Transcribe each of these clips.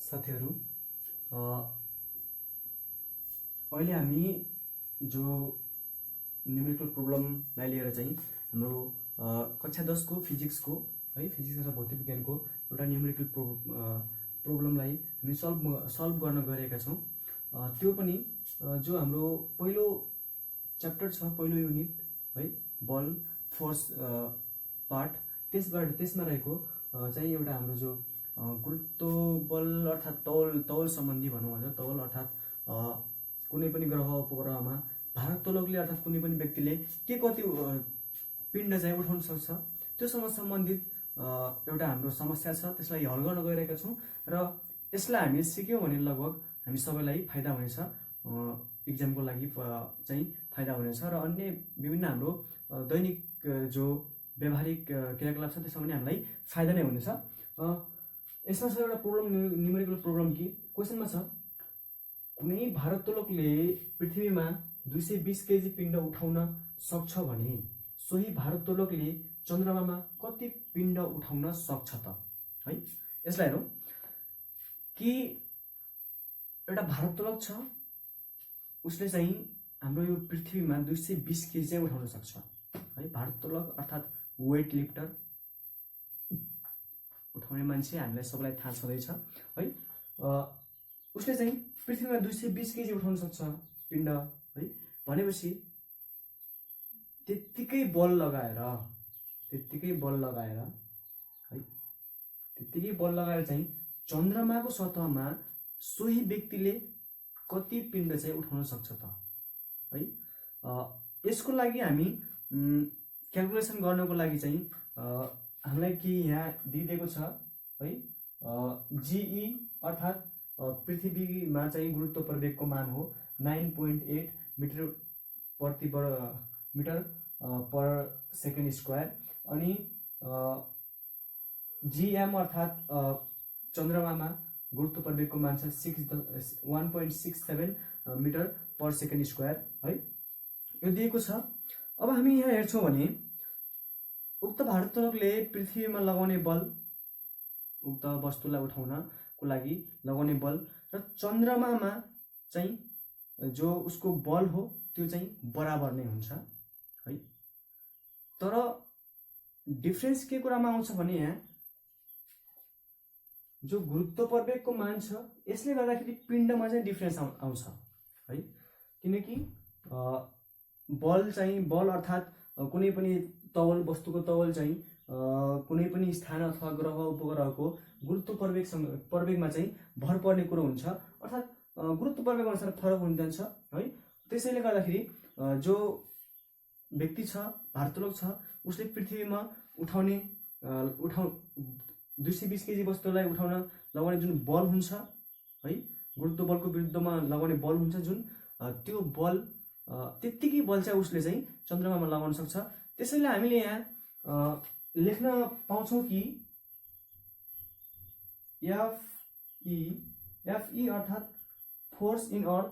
साथीहरु, अहिले हामी जो न्यूमेरिकल प्रब्लमलाई लिएर चाहिँ हाम्रो कक्षा 10 को फिजिक्सको है फिजिक्स र भौतिक विज्ञानको एउटा न्यूमेरिकल प्रब्लमलाई हामी सल्भ गर्न गएका छौं। त्यो पनि जो हाम्रो पहिलो च्याप्टर छ, पहिलो युनिट है बल फोर्स पार्ट, त्यसमा रहेको चाहिँ एउटा हाम्रो जो गुरुत्व बल अर्थात तौल सम्बन्धी भनौं भने तौल अर्थात कुनै पनि ग्रह उपग्रहमा भारोत्तोलकले अर्थात कुनै पनि व्यक्तिले के कति पिण्ड चाहिँ उठाउन सक्छ त्योसँग सम्बन्धित एउटा हाम्रो समस्या छ। त्यसलाई हल गर्न गइरहेका छौं र यसलाई हामीले सिक्यौं भने लगभग हामी सबैलाई फाइदा हुनेछ, एक्जामको लागि चाहिँ फाइदा हुनेछ र अन्य विभिन्न हाम्रो दैनिक जो व्यावहारिक क्रियाकलाप छ त्यसमा पनि हामीलाई फाइदा नै हुनेछ। यसमा छ एउटा प्रब्लम, न्यूमेरिकल प्रब्लम कि क्वेशनमा छ कुनै भारोत्तोलकले पृथ्वीमा 220 केजी पिण्ड उठाउन सक्छ भने सोही भारोत्तोलकले चन्द्रमामा कति पिण्ड उठाउन सक्छ त है। यसलाई हेरौं कि एउटा भारोत्तोलक छ, उसले चाहिँ हाम्रो यो पृथ्वीमा 220 केजी चाहिँ उठाउन सक्छ है। भारोत्तोलक अर्थात वेट लिफ्टर, उठाउने मान्छे हामीलाई सबैलाई थाहा छँदैछ है। उसले चाहिँ पृथ्वीमा 220 केजी उठाउन सक्छ पिण्ड है भनेपछि त्यत्तिकै बल लगाएर चाहिँ चन्द्रमाको सतहमा सोही व्यक्तिले कति पिण्ड चाहिँ उठाउन सक्छ त है। यसको लागि हामी क्याल्कुलेसन गर्नको लागि चाहिँ हामीलाई के यहाँ दिएको छ है, जीई अर्थात पृथ्वीमा चाहिँ गुरुत्व प्रवेगको मान हो 9.8 मिटर पर सेकेन्ड स्क्वायर अनि जीएम अर्थात चन्द्रमामा गुरुत्व प्रवेगको मान छ 1.67 मिटर पर सेकेन्ड स्क्वायर है, यो दिएको छ। अब हामी यहाँ हेर्छौं भने उक्त भारोत्तोलकले पृथ्वीमा लगाउने बल, उक्त वस्तुलाई उठाउनको लागि लगाउने बल र चन्द्रमामा चाहिँ जो उसको बल हो त्यो चाहिँ बराबर नै हुन्छ है। तर डिफरेन्स के कुरामा आउँछ भने यहाँ जो गुरुत्व प्रवेगको मान छ यसले गर्दाखेरि पिण्डमा चाहिँ डिफरेन्स आउँछ है, किनकि बल अर्थात कुनै पनि तौल, वस्तुको तौल चाहिँ कुनै पनि स्थान अथवा ग्रह उपग्रहको गुरुत्व प्रवेगमा चाहिँ भर पर्ने कुरो हुन्छ, अर्थात गुरुत्व प्रवेग अनुसार फरक हुन जान्छ है। त्यसैले गर्दाखेरि जो व्यक्ति छ, भारोत्तोलक छ, उसले पृथ्वीमा 220 केजी वस्तुलाई उठाउन लगाउने जुन बल हुन्छ है, गुरुत्व बलको विरुद्धमा लगाउने बल हुन्छ जुन, त्यो बल त्यत्तिकै बल चाहिँ उसले चाहिँ चन्द्रमामा लगाउन सक्छ। त्यसैले हामीले यहाँ लेख्न पाउँछौं कि FE अर्थात फोर्स इन अर्थ,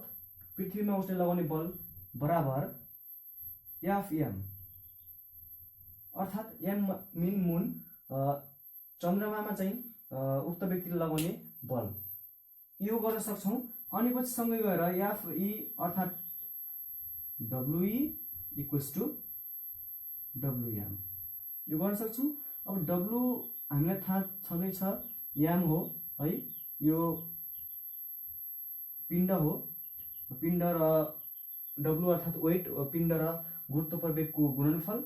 पृथ्वीमा उसले लगाउने बल बराबर FM अर्थात M मिन मुन, चन्द्रमामा चाहिँ उक्त व्यक्तिले लगाउने बल, यो गर्न सक्छौं। अनि पछि सँगै गएर FE अर्थात WE = WM यो गर्न सक्छौं। अब W हामीलाई थाहा छँदैछ M हो है, यो पिण्ड हो, पिण्ड र W अर्थात वेट, पिण्ड र गुरुत्व प्रवेगको गुणनफल।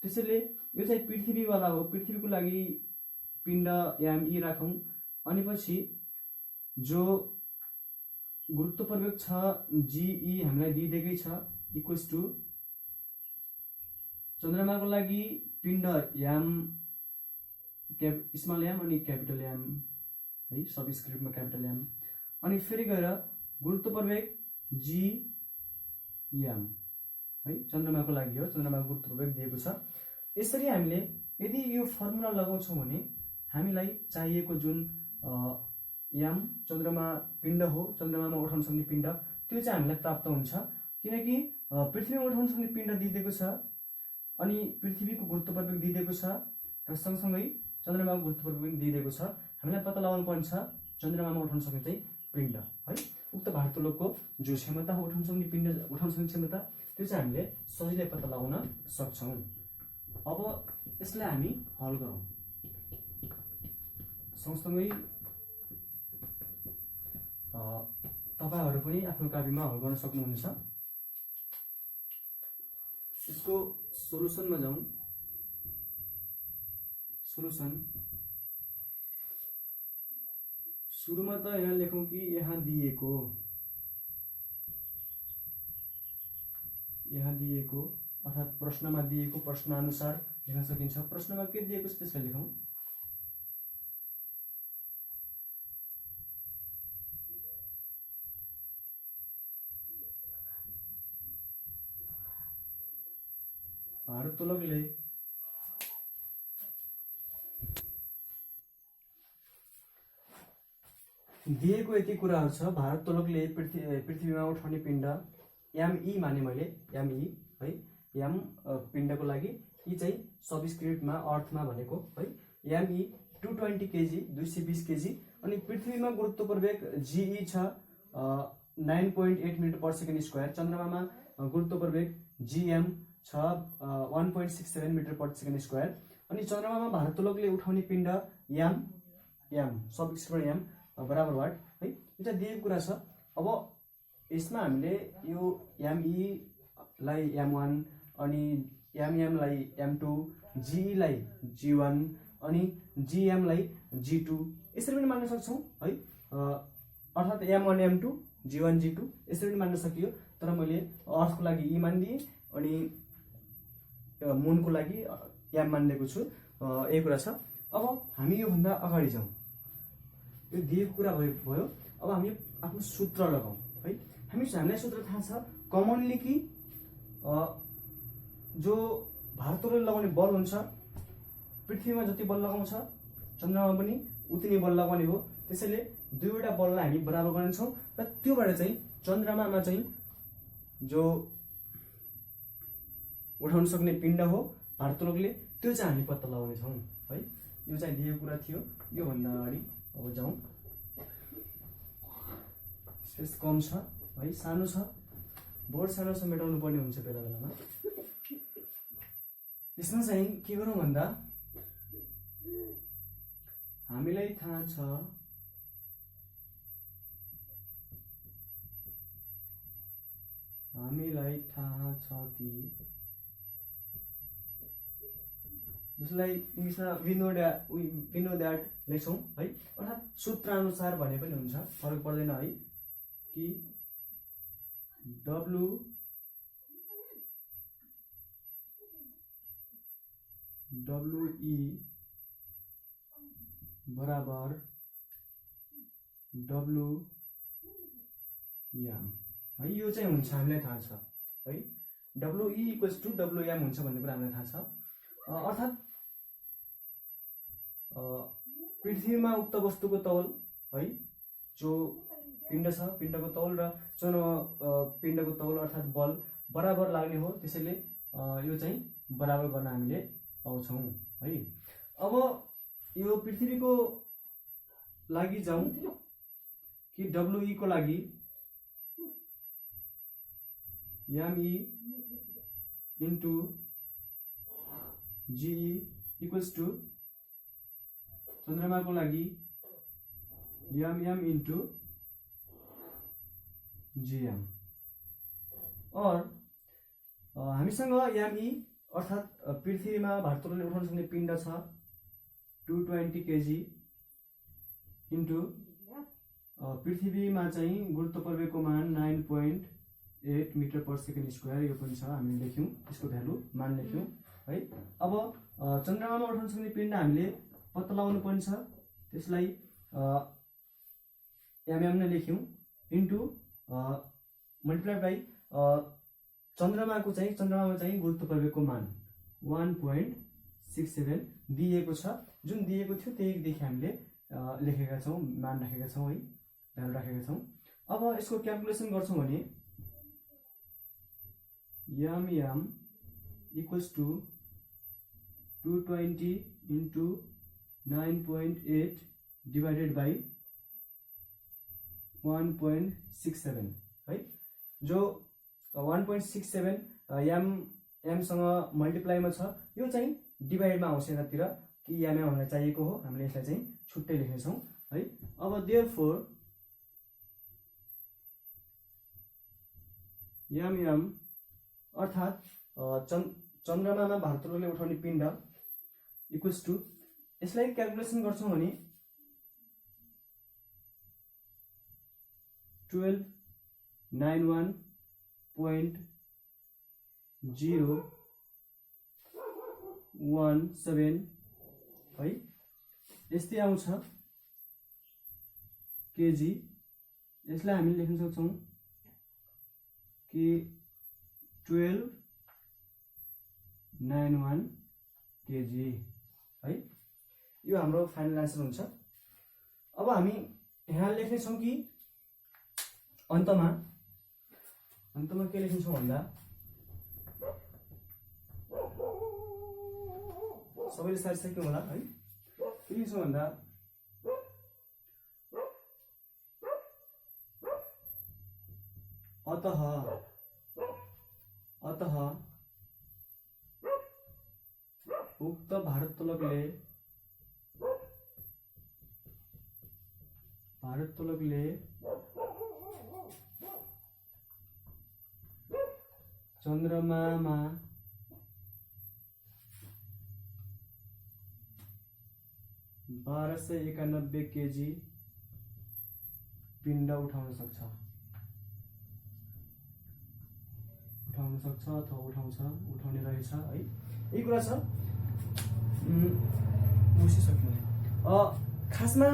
त्यसैले यो चाहिँ पृथ्वीवाला हो, पृथ्वीको लागि पिण्ड ME राखौं। अनि पछि जो गुरुत्व प्रवेग छ GE हामीलाई दिइदिएकै छ इक्वल्स टु चन्द्रमाको लागि पिण्ड M स्मल m अनि क्यापिटल M है, सबस्क्रिप्टमा क्यापिटल M, अनि फेरि गएर गुरुत्व प्रवेग GM है, चन्द्रमाको लागि हो, चन्द्रमाको गुरुत्व प्रवेग दिएको छ। यसरी हामीले यदि यो फर्मुला लगाउँछौं भने हामीलाई चाहिएको जुन M चन्द्रमा पिण्ड हो, चन्द्रमामा उठाउन सक्ने पिण्ड, त्यो चाहिँ हामीलाई प्राप्त हुन्छ, किनकि पृथ्वीमा उठाउन सक्ने पिण्ड दिइएको छ अनि पृथ्वीको गुरुत्व प्रवेग दिइएको छ र सँगसँगै चन्द्रमाको गुरुत्व प्रवेग दिइएको छ। हामीलाई पत्ता लगाउनु पर्छ चन्द्रमामा उठाउन सक्ने चाहिँ पिण्ड है। उक्त भारोत्तोलकको जो क्षमता हो उठाउन सक्ने पिण्ड उठाउन सक्ने क्षमता त्यो चाहिँ हामीले सजिलै पत्ता लगाउन सक्छौँ। अब यसलाई हामी हल गरौँ। सँगसँगै तपाईहरु पनि आफ्नो कापीमा हल गर्न सक्नुहुन्छ। यसको सोलुसनमा जाउँ। सोलुसन सुरुमा त यहाँ लेखौँ कि यहाँ दिएको अर्थात् प्रश्नमा दिएको प्रश्नानुसार लेख्न सकिन्छ। प्रश्नमा के दिएको छ त्यसलाई लेखौँ। भारोत्तोलकले दिएको यति कुराहरू छ। भारोत्तोलकले पृथ्वीमा उठाउने पिण्ड एमई माने मैले एमई है, एम पिण्डको लागि, ई चाहिँ सब्स्क्रिप्टमा अर्थमा भनेको है। एमई 220 केजी 220 केजी अनि पृथ्वीमा गुरुत्व प्रवेग जीई छ 9.8 मिटर पर सेकेन्ड स्क्वायर। चन्द्रमामा गुरुत्व प्रवेग जीएम छ 1.67 मिटर पर सेकेन्ड स्क्वायर। अनि चन्द्रमामा भारोत्तोलकले उठाउने पिण्ड एम सब्स्क्रिप्ट एम बराबर वाट है, यो चाहिँ दिएको कुरा छ। अब यसमा हामीले यो एमई लाई m1 अनि mm लाई m2, ge लाई g1 अनि gm लाई g2 यसरी पनि मान्न सक्छौं है। अर्थात् m1 m2 g1 g2 यसरी पनि मान्न सकियो। तर मैले अर्थको लागि e मानिदिए अनि मुनको लागि m मानिदिएको छु। यही कुरा छ। अब हामी यो भन्दा अगाडि जाउँ। यो दिएको कुरा भयो। अब हामी आफ्नो सूत्र लगाउँ है। हामीलाई सूत्र थाहा छ कमनली कि जो भारोत्तोलकले लगाउने बल हुन्छ पृथ्वीमा जति बल लगाउँछ चन्द्रमा पनि उति नै बल लगाउने हो। त्यसैले दुईवटा बललाई हामी बराबर गर्नेछौँ र त्योबाट चाहिँ चन्द्रमामा चाहिँ जो उठाउन सक्ने पिण्ड हो भारोत्तोलकले त्यो चाहिँ हामी पत्ता लगाउने छौँ है। यो चाहिँ दिएको कुरा थियो। यो भन्दा अगाडि अब जाउँ। स्पेस कम छ है, सानो छ, बोर्ड सानो छ, मेटाउनु पर्ने हुन्छ बेला बेलामा। यसमा चाहिँ के गरौँ भन्दा हामीलाई थाहा छ कि जसलाई इङ्ग्लिसमा वी नो द्याट लेख्छौँ है। अर्थात् सूत्र अनुसार भने पनि हुन्छ, फरक पर्दैन है कि WE बराबर WM है। यो चाहिँ हुन्छ, हामीलाई थाहा छ है। WE इक्वल्स टु WM हुन्छ भन्ने कुरा हामीलाई थाहा छ। अर्थात् पृथ्वीमा उक्त वस्तुको तौल है, जो पिण्ड छ पिण्डको तौल र पिण्डको तौल अर्थात् बल बराबर लाग्ने हो। त्यसैले यो चाहिँ बराबर गर्न हामीले पाउँछौँ है। अब यो पृथ्वीको लागि जाउँ कि WE को लागि ME into GE equals to चन्द्रमाको लागि MM इन्टु GM। और हामीसँग ME अर्थात् पृथ्वीमा भारोत्तोलकले उठाउन सक्ने पिण्ड छ 220 केजी इन्टु पृथ्वीमा चाहिँ गुरुत्व प्रवेगको मान 9.8 मिटर पर सेकेन्ड स्क्वायर। यो पनि छ, हामीले लेख्यौँ यसको भ्यालु मान लेख्यौँ है। अब चन्द्रमामा उठाउन सक्ने पिण्ड हामीले पत्ता लगाउनु पर्ने छ। त्यसलाई MM नै लेख्यौँ इन्टु मल्टिप्लाई बाई चन्द्रमामा चाहिँ गुरुत्व प्रवेगको मान 1.67 दिएको छ। जुन दिएको थियो त्यहीदेखि हामीले लेखेका छौँ, मान राखेका छौँ है, भ्यालु राखेका छौँ। अब यसको क्याल्कुलेसन गर्छौँ भने MM equals to 220 into 9.8 divided by 1.67 है, जो 1.67 एमसँग मल्टिप्लाईमा छ, यो चाहिँ डिभाइडमा आउँछ यतातिर कि एमएम हामीलाई चाहिएको हो, हामीले यसलाई चाहिँ छुट्टै लेख्नेछौँ है। अब देयरफोर एमएम अर्थात् चन्द्रमामा भारोत्तोलकले उठाउने पिण्ड इक्वल्स टु, यसलाई क्यालकुलेसन गर्छौँ भने 1291.017 है, यस्तै आउँछ केजी। यसलाई हामीले लेख्न सक्छौँ कि 1291 केजी है, यो हाम्रो फाइनल आन्सर हुन्छ। अब हामी यहाँ लेख्नेछौँ कि अन्तमा के लेख्नेछौँ भन्दा, सबैले सारी सक्यौँ होला है, के लेख्छौँ भन्दा अतः उक्त भारोत्तोलकले चन्द्रमामा 1291 केजी पिण्ड उठाउन सक्छ अथवा उठाउने रहेछ है, यही कुरा छ। बुझिसक्नु खासमा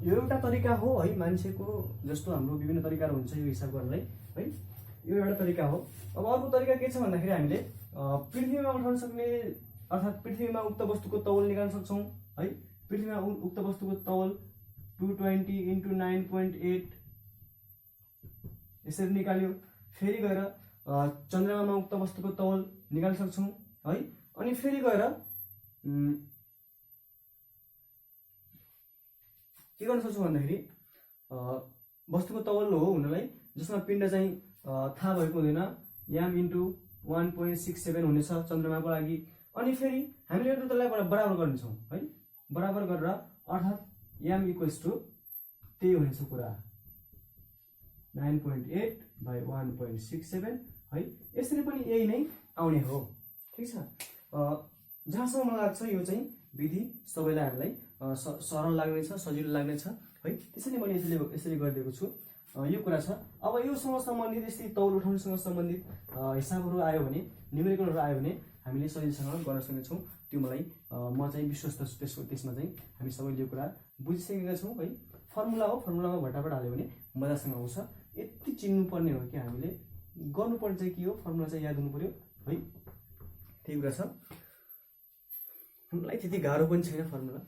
यो एउटा तरिका हो है, मान्छेको जस्तो हाम्रो विभिन्न तरिकाहरू हुन्छ यो हिसाब गर्नलाई है, यो एउटा तरिका हो। अब अर्को तरिका के छ भन्दाखेरि हामीले पृथ्वीमा उठाउन सक्ने अर्थात् पृथ्वीमा उक्त वस्तुको तौल निकाल्न सक्छौँ है। पृथ्वीमा उक्त वस्तुको तौल 220 × 9.8 यसरी निकाल्यो। फेरि गएर चन्द्रमामा उक्त वस्तुको तौल निकाल्न सक्छौँ है। अनि फेरि गएर के गर्न सक्छौँ भन्दाखेरि वस्तुको तौल हो हुनलाई, जसमा पिण्ड चाहिँ थाहा भएको हुँदैन, याम इन्टु 1.67 हुनेछ चन्द्रमाको लागि। अनि फेरि हामीले यो दुईलाई बराबर गर्नेछौँ है, बराबर गरेर अर्थात् याम इक्वल्स टु त्यही हुनेछ कुरा 9.8/1.67 है। यसरी पनि यही नै आउने हो, ठिक छ। जहाँसम्म मलाई लाग्छ यो चाहिँ विधि सबैलाई हामीलाई सरल लाग्नेछ, सजिलो लाग्नेछ है, त्यसैले मैले यसरी गरिदिएको छु। यो कुरा छ। अब योसँग सम्बन्धित यस्तै तौल उठाउनेसँग सम्बन्धित हिसाबहरू आयो भने, न्युमेरिकलहरू आयो भने हामीले सजिलोसँग गर्न सक्नेछौँ। त्यो मलाई म चाहिँ विश्वस्त छु त्यसमा चाहिँ हामी सबैले यो कुरा बुझिसकेका छौँ है। फर्मुला हो, फर्मुलामा भटाभट हाल्यो भने मजासँग आउँछ। यति चिन्नुपर्ने हो कि हामीले गर्नुपर्ने चाहिँ के हो, फर्मुला चाहिँ याद हुनु पर्यो है, त्यही कुरा छ। मलाई त्यति गाह्रो पनि छैन फर्मुला।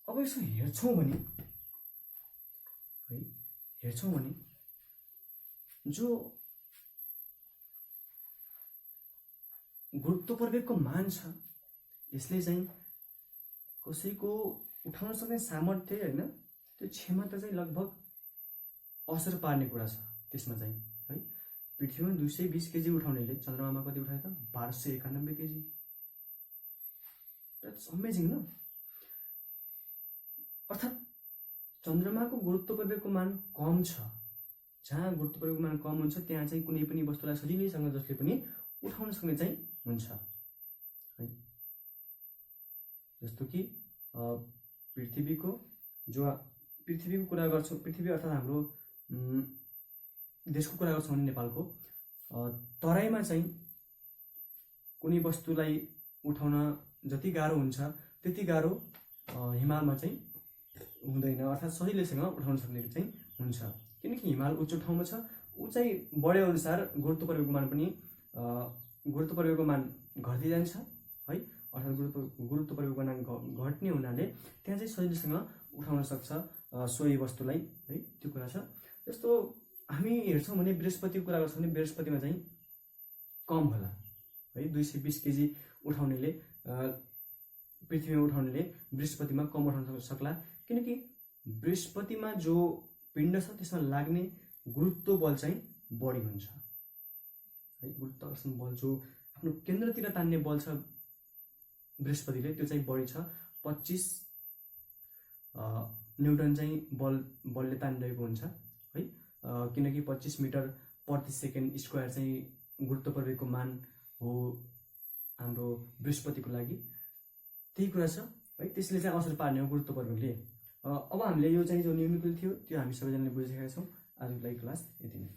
अब यसो हेर्छौँ भने जो गुरुत्वाकर्षणको मान छ यसले चाहिँ कसैको उठाउन सक्ने सामर्थ्य होइन, त्यो क्षमता चाहिँ लगभग असर पार्ने कुरा छ त्यसमा चाहिँ है। पृथ्वीमा 220 केजी उठाउनेले चन्द्रमामा कति उठायो त 1291 केजी। द्याट्स अमेजिङ न। अर्थात् चन्द्रमाको गुरुत्वाकर्षणको मान कम छ, जहाँ गुरुत्वाकर्षणको मान कम हुन्छ त्यहाँ चाहिँ कुनै पनि वस्तुलाई सजिलैसँग जसले पनि उठाउन सक्ने चाहिँ हुन्छ है। जस्तो कि पृथ्वीको कुरा गर्छौँ, पृथ्वी अर्थात् हाम्रो देशको कुरा गर्छौँ भने नेपालको तराईमा चाहिँ कुनै वस्तुलाई उठाउन जति गाह्रो हुन्छ त्यति गाह्रो हिमालमा चाहिँ हुँदैन, अर्थात् सजिलैसँग उठाउन सक्ने चाहिँ हुन्छ। किनकि हिमाल उच्च ठाउँमा छ, उचाइ बढे अनुसार गुरुत्वाकर्षणको मान घट्दै जान्छ है। अर्थात् गुरुत्वाकर्षणको मान घट्ने हुनाले त्यहाँ चाहिँ सजिलैसँग उठाउन सक्छ सोही वस्तुलाई है, त्यो कुरा छ। जस्तो हामी हेर्छौँ भने बृहस्पतिको कुरा गर्छौँ भने बृहस्पतिमा चाहिँ कम होला है, 220 केजी उठाउनेले पृथ्वीमा उठाउनेले बृहस्पतिमा कम उठाउन सक्ला, किनकि बृहस्पतिमा जो पिण्ड छ त्यसमा लाग्ने गुरुत्व बल चाहिँ बढी हुन्छ है। गुरुत्वाकर्षण बल जो आफ्नो केन्द्रतिर तान्ने बल छ बृहस्पतिले त्यो चाहिँ बढी छ, 25 न्युटन चाहिँ बलले तानिरहेको हुन्छ है। किनकि 25 मिटर प्रति सेकेन्ड स्क्वायर चाहिँ गुरुत्व प्रवेगको मान हो हाम्रो बृहस्पतिको लागि। त्यही कुरा छ है, त्यसले चाहिँ असर पार्ने हो गुरुत्व प्रवेगले। अब हामीले यो चाहिँ जो न्युमेरिकल थियो त्यो हामी सबैजनाले बुझिसकेका छौँ। आजको लागि क्लास यति नै।